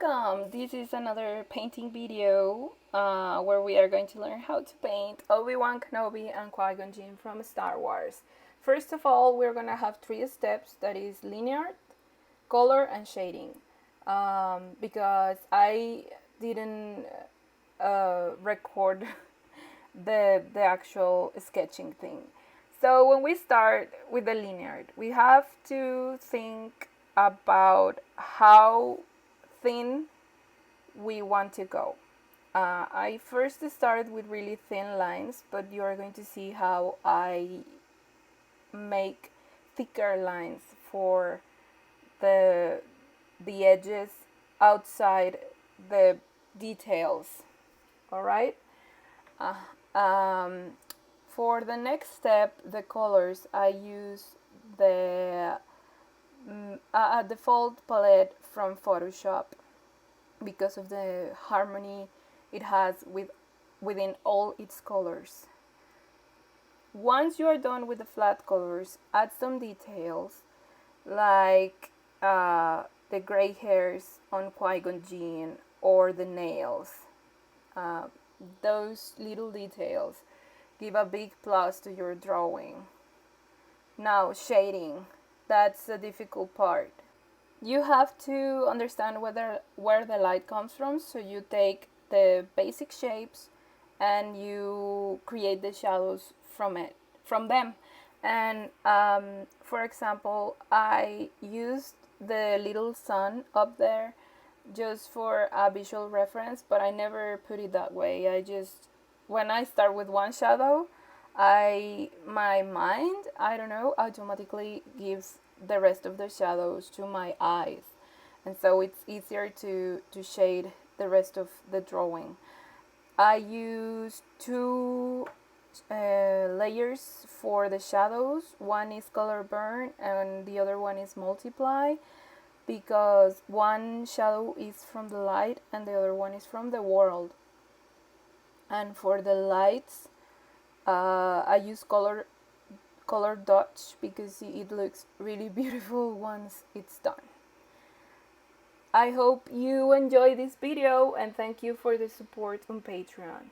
Welcome! This is another painting video where we are going to learn how to paint Obi-Wan Kenobi and Qui-Gon Jinn from Star Wars. First of all, we're going to have 3 steps, that is linear, color, and shading. Because I didn't record the actual sketching thing. So when we start with the linear, we have to think about how thin we want to go. I first started with really thin lines, but you are going to see how I make thicker lines for the edges outside the details. All right. For the next step, the colors, I use the default palette from Photoshop because of the harmony it has within all its colors. Once you are done with the flat colors, add some details like the gray hairs on Qui-Gon Jinn or the nails. Those little details give a big plus to your drawing. Now, shading. That's the difficult part. You have to understand where the light comes from, so you take the basic shapes and you create the shadows from them. And for example, I used the little sun up there just for a visual reference, but I never put it that way. When I start with one shadow, my mind, I don't know, automatically gives the rest of the shadows to my eyes, and so it's easier to shade the rest of the drawing. I use 2 layers for the shadows. One is color burn and the other one is multiply, because one shadow is from the light and the other one is from the world. And for the lights, I use color dots because it looks really beautiful once it's done. I hope you enjoy this video and thank you for the support on Patreon.